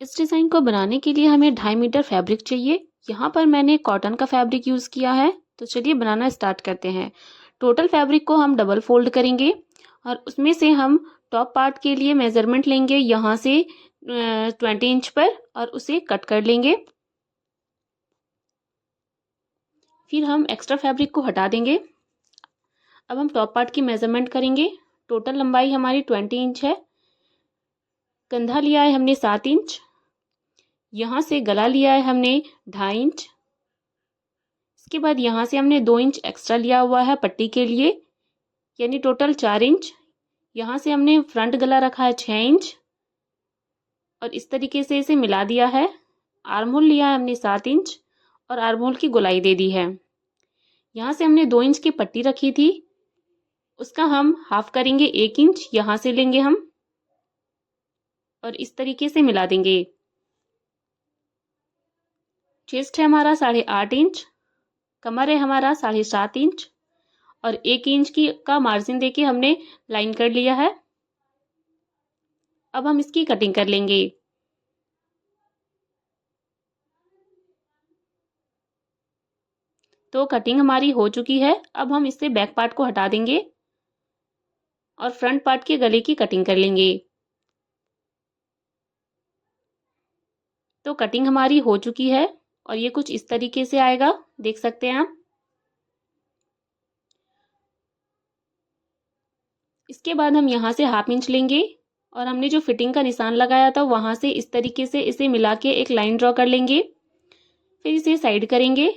इस डिज़ाइन को बनाने के लिए हमें 2.5 मीटर फैब्रिक चाहिए। यहाँ पर मैंने कॉटन का फैब्रिक यूज़ किया है। तो चलिए बनाना स्टार्ट करते हैं। टोटल फैब्रिक को हम डबल फोल्ड करेंगे और उसमें से हम टॉप पार्ट के लिए मेजरमेंट लेंगे यहाँ से 20 इंच पर और उसे कट कर लेंगे। फिर हम एक्स्ट्रा फैब्रिक को हटा देंगे। अब हम टॉप पार्ट की मेजरमेंट करेंगे। टोटल लंबाई हमारी 20 इंच है। कंधा लिया है हमने 7 इंच। यहाँ से गला लिया है हमने 2.5 इंच। इसके बाद यहाँ से हमने 2 इंच एक्स्ट्रा लिया हुआ है पट्टी के लिए, यानी टोटल 4 इंच। यहाँ से हमने फ्रंट गला रखा है 6 इंच और इस तरीके से इसे मिला दिया है। आर्म होल लिया है हमने 7 इंच और आर्म होल की गोलाई दे दी है। यहाँ से हमने 2 इंच की पट्टी रखी थी, उसका हम हाफ करेंगे 1 इंच यहाँ से लेंगे हम और इस तरीके से मिला देंगे। चेस्ट है हमारा 8.5 इंच, कमर है हमारा 7.5 इंच और 1 इंच की का मार्जिन देके हमने लाइन कर लिया है। अब हम इसकी कटिंग कर लेंगे। तो कटिंग हमारी हो चुकी है। अब हम इससे बैक पार्ट को हटा देंगे और फ्रंट पार्ट के गले की कटिंग कर लेंगे। तो कटिंग हमारी हो चुकी है और ये कुछ इस तरीके से आएगा, देख सकते हैं आप। इसके बाद हम यहाँ से 1/2 इंच लेंगे और हमने जो फिटिंग का निशान लगाया था वहां से इस तरीके से इसे मिला के एक लाइन ड्रॉ कर लेंगे। फिर इसे साइड करेंगे।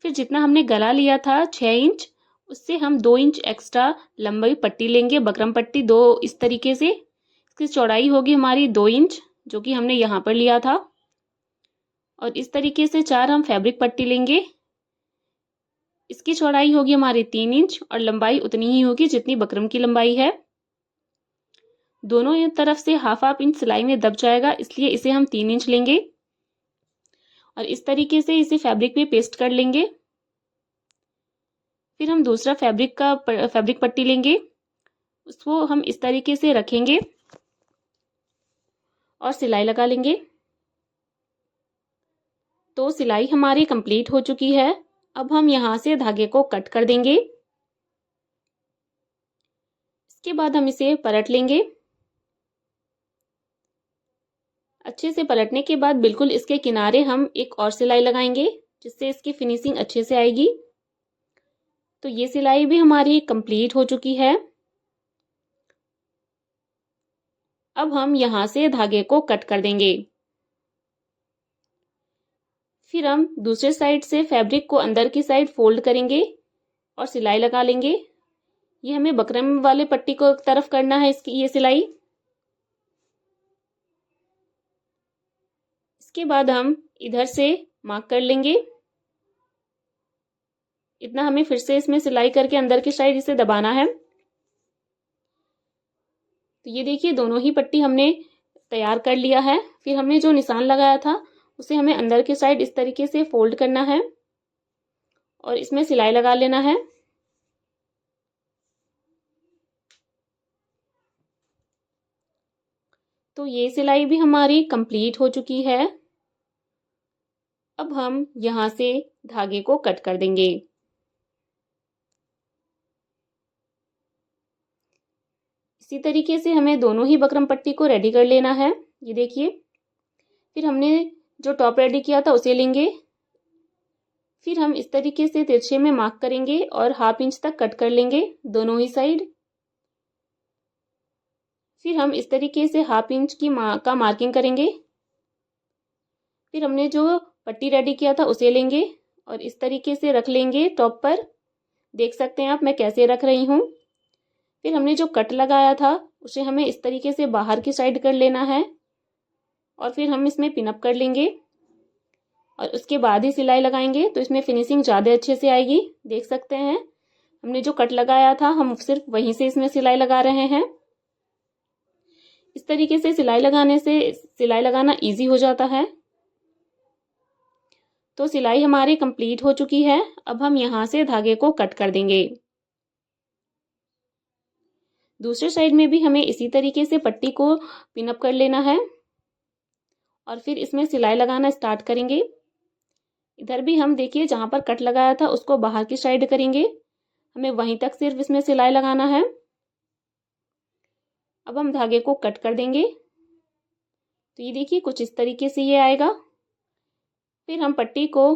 फिर जितना हमने गला लिया था 6 इंच, उससे हम 2 इंच एक्स्ट्रा लंबाई पट्टी लेंगे, बकरम पट्टी 2 इस तरीके से। इसकी चौड़ाई होगी हमारी 2 इंच, जो कि हमने यहाँ पर लिया था। और इस तरीके से 4 हम फैब्रिक पट्टी लेंगे। इसकी चौड़ाई होगी हमारी 3 इंच और लंबाई उतनी ही होगी जितनी बकरम की लंबाई है। दोनों तरफ से हाफ हाफ इंच सिलाई में दब जाएगा, इसलिए इसे हम 3 इंच लेंगे और इस तरीके से इसे फैब्रिक पे पेस्ट कर लेंगे। फिर हम दूसरा फैब्रिक पट्टी लेंगे, उसको हम इस तरीके से रखेंगे और सिलाई लगा लेंगे। तो सिलाई हमारी कंप्लीट हो चुकी है। अब हम यहाँ से धागे को कट कर देंगे। इसके बाद हम इसे पलट लेंगे। अच्छे से पलटने के बाद बिल्कुल इसके किनारे हम एक और सिलाई लगाएंगे, जिससे इसकी फिनिशिंग अच्छे से आएगी। तो ये सिलाई भी हमारी कंप्लीट हो चुकी है। अब हम यहाँ से धागे को कट कर देंगे। फिर हम दूसरे साइड से फैब्रिक को अंदर की साइड फोल्ड करेंगे और सिलाई लगा लेंगे। ये हमें बकरम वाले पट्टी को तरफ करना है इसकी ये सिलाई। इसके बाद हम इधर से मार्क कर लेंगे। इतना हमें फिर से इसमें सिलाई करके अंदर की साइड इसे दबाना है। तो ये देखिए दोनों ही पट्टी हमने तैयार कर लिया है। फिर हमने जो निशान लगाया था उसे हमें अंदर की साइड इस तरीके से फोल्ड करना है और इसमें सिलाई लगा लेना है। तो ये सिलाई भी हमारी कंप्लीट हो चुकी है। अब हम यहाँ से धागे को कट कर देंगे। इसी तरीके से हमें दोनों ही बकरम पट्टी को रेडी कर लेना है। ये देखिए, फिर हमने जो टॉप रेडी किया था उसे लेंगे। फिर हम इस तरीके से तिरछे में मार्क करेंगे और 1/2 इंच तक कट कर लेंगे दोनों ही साइड। फिर हम इस तरीके से 1/2 इंच का मार्किंग करेंगे। फिर हमने जो पट्टी रेडी किया था उसे लेंगे और इस तरीके से रख लेंगे टॉप पर। देख सकते हैं आप मैं कैसे रख रही हूँ। फिर हमने जो कट लगाया था उसे हमें इस तरीके से बाहर की साइड कर लेना है और फिर हम इसमें पिनअप कर लेंगे और उसके बाद ही सिलाई लगाएंगे, तो इसमें फिनिशिंग ज़्यादा अच्छे से आएगी। देख सकते हैं हमने जो कट लगाया था हम सिर्फ वहीं से इसमें सिलाई लगा रहे हैं। इस तरीके से सिलाई लगाने से सिलाई लगाना इजी हो जाता है। तो सिलाई हमारी कंप्लीट हो चुकी है। अब हम यहाँ से धागे को कट कर देंगे। दूसरे साइड में भी हमें इसी तरीके से पट्टी को पिन अप कर लेना है और फिर इसमें सिलाई लगाना स्टार्ट करेंगे। इधर भी हम देखिए जहाँ पर कट लगाया था उसको बाहर की साइड करेंगे, हमें वहीं तक सिर्फ इसमें सिलाई लगाना है। अब हम धागे को कट कर देंगे, तो ये देखिए कुछ इस तरीके से ये आएगा। फिर हम पट्टी को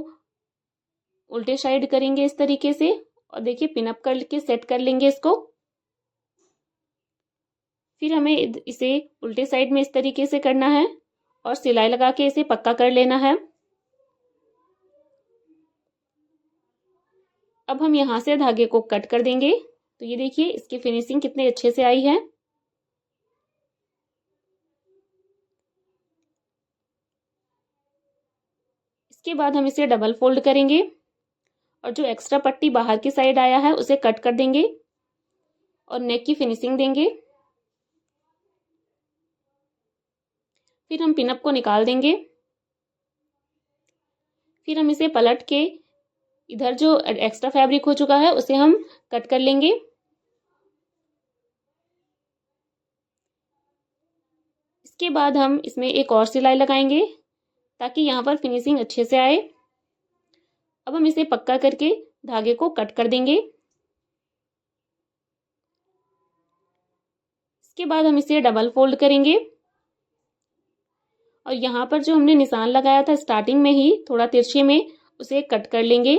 उल्टे साइड करेंगे इस तरीके से, और देखिए पिनअप करके सेट कर लेंगे इसको। फिर हमें इसे उल्टे साइड में इस तरीके से करना है और सिलाई लगा के इसे पक्का कर लेना है। अब हम यहाँ से धागे को कट कर देंगे, तो ये देखिए इसकी फिनिशिंग कितने अच्छे से आई है। इसके बाद हम इसे डबल फोल्ड करेंगे और जो एक्स्ट्रा पट्टी बाहर की साइड आया है उसे कट कर देंगे और नेक की फिनिशिंग देंगे। फिर हम पिनअप को निकाल देंगे। फिर हम इसे पलट के इधर जो एक्स्ट्रा फैब्रिक हो चुका है उसे हम कट कर लेंगे। इसके बाद हम इसमें एक और सिलाई लगाएंगे ताकि यहाँ पर फिनिशिंग अच्छे से आए। अब हम इसे पक्का करके धागे को कट कर देंगे। इसके बाद हम इसे डबल फोल्ड करेंगे और यहाँ पर जो हमने निशान लगाया था स्टार्टिंग में ही थोड़ा तिरछे में, उसे कट कर लेंगे।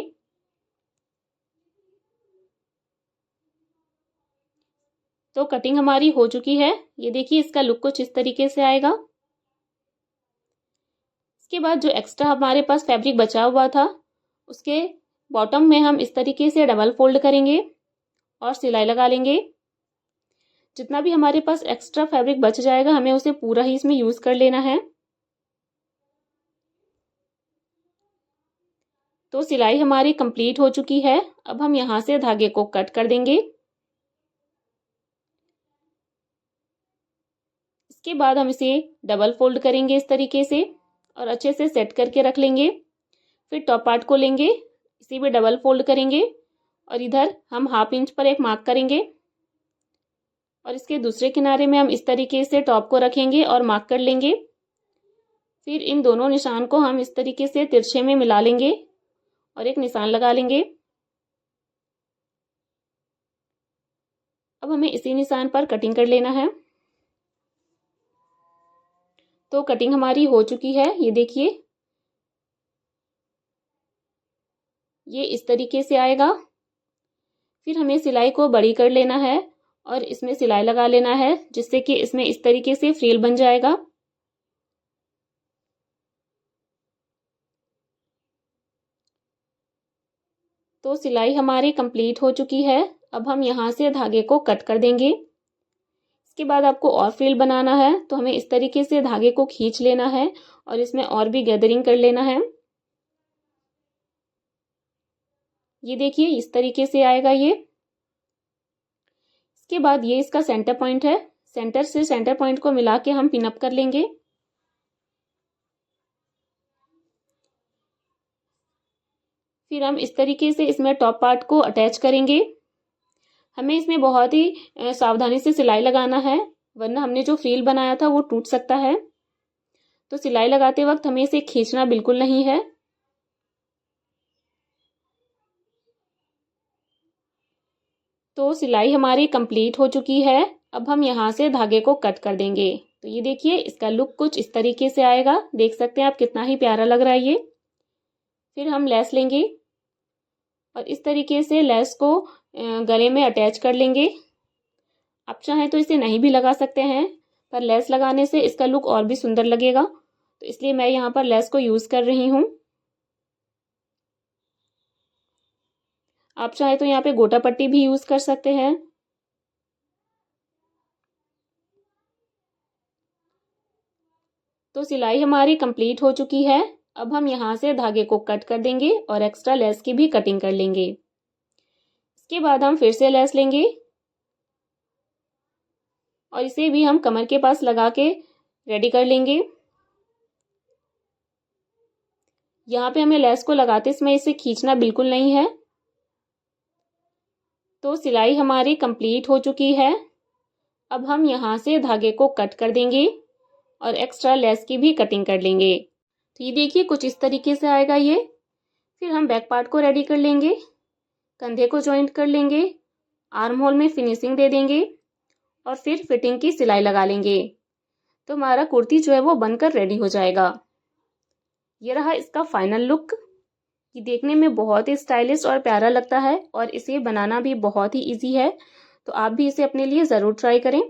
तो कटिंग हमारी हो चुकी है, ये देखिए इसका लुक कुछ इस तरीके से आएगा। इसके बाद जो एक्स्ट्रा हमारे पास फैब्रिक बचा हुआ था उसके बॉटम में हम इस तरीके से डबल फोल्ड करेंगे और सिलाई लगा लेंगे। जितना भी हमारे पास एक्स्ट्रा फैब्रिक बच जाएगा हमें उसे पूरा ही इसमें यूज कर लेना है। तो सिलाई हमारी कंप्लीट हो चुकी है। अब हम यहाँ से धागे को कट कर देंगे। इसके बाद हम इसे डबल फोल्ड करेंगे इस तरीके से और अच्छे से सेट करके रख लेंगे। फिर टॉप पार्ट को लेंगे, इसे भी डबल फोल्ड करेंगे और इधर हम 1/2 इंच पर एक मार्क करेंगे और इसके दूसरे किनारे में हम इस तरीके से टॉप को रखेंगे और मार्क कर लेंगे। फिर इन दोनों निशान को हम इस तरीके से तिरछे में मिला लेंगे और एक निशान लगा लेंगे। अब हमें इसी निशान पर कटिंग कर लेना है। तो कटिंग हमारी हो चुकी है, ये देखिए ये इस तरीके से आएगा। फिर हमें सिलाई को बड़ी कर लेना है और इसमें सिलाई लगा लेना है जिससे कि इसमें इस तरीके से फ्रिल बन जाएगा। तो सिलाई हमारी कंप्लीट हो चुकी है। अब हम यहाँ से धागे को कट कर देंगे। इसके बाद आपको और फ्रिल बनाना है तो हमें इस तरीके से धागे को खींच लेना है और इसमें और भी गैदरिंग कर लेना है। ये देखिए इस तरीके से आएगा ये। इसके बाद ये इसका सेंटर पॉइंट है, सेंटर से सेंटर पॉइंट को मिला के हम पिन अप कर लेंगे। फिर हम इस तरीके से इसमें टॉप पार्ट को अटैच करेंगे। हमें इसमें बहुत ही सावधानी से सिलाई लगाना है वरना हमने जो फ्रिल बनाया था वो टूट सकता है। तो सिलाई लगाते वक्त हमें इसे खींचना बिल्कुल नहीं है। तो सिलाई हमारी कंप्लीट हो चुकी है। अब हम यहाँ से धागे को कट कर देंगे। तो ये देखिए इसका लुक कुछ इस तरीके से आएगा, देख सकते हैं आप कितना ही प्यारा लग रहा है ये। फिर हम लेस लेंगे और इस तरीके से लेस को गले में अटैच कर लेंगे। आप चाहें तो इसे नहीं भी लगा सकते हैं, पर लेस लगाने से इसका लुक और भी सुंदर लगेगा, तो इसलिए मैं यहाँ पर लेस को यूज कर रही हूँ। आप चाहे तो यहाँ पे गोटा पट्टी भी यूज कर सकते हैं। तो सिलाई हमारी कंप्लीट हो चुकी है। अब हम यहाँ से धागे को कट कर देंगे और एक्स्ट्रा लेस की भी कटिंग कर लेंगे। इसके बाद हम फिर से लेस लेंगे और इसे भी हम कमर के पास लगा के रेडी कर लेंगे। यहाँ पे हमें लेस को लगाते समय इसे खींचना बिल्कुल नहीं है। तो सिलाई हमारी कंप्लीट हो चुकी है। अब हम यहाँ से धागे को कट कर देंगे और एक्स्ट्रा लेस की भी कटिंग कर लेंगे। तो ये देखिए कुछ इस तरीके से आएगा ये। फिर हम बैक पार्ट को रेडी कर लेंगे, कंधे को जॉइंट कर लेंगे, आर्म होल में फिनिशिंग दे देंगे और फिर फिटिंग की सिलाई लगा लेंगे। तो हमारा कुर्ती जो है वो बनकर रेडी हो जाएगा। ये रहा इसका फाइनल लुक। ये देखने में बहुत ही स्टाइलिश और प्यारा लगता है और इसे बनाना भी बहुत ही इजी है। तो आप भी इसे अपने लिए ज़रूर ट्राई करें।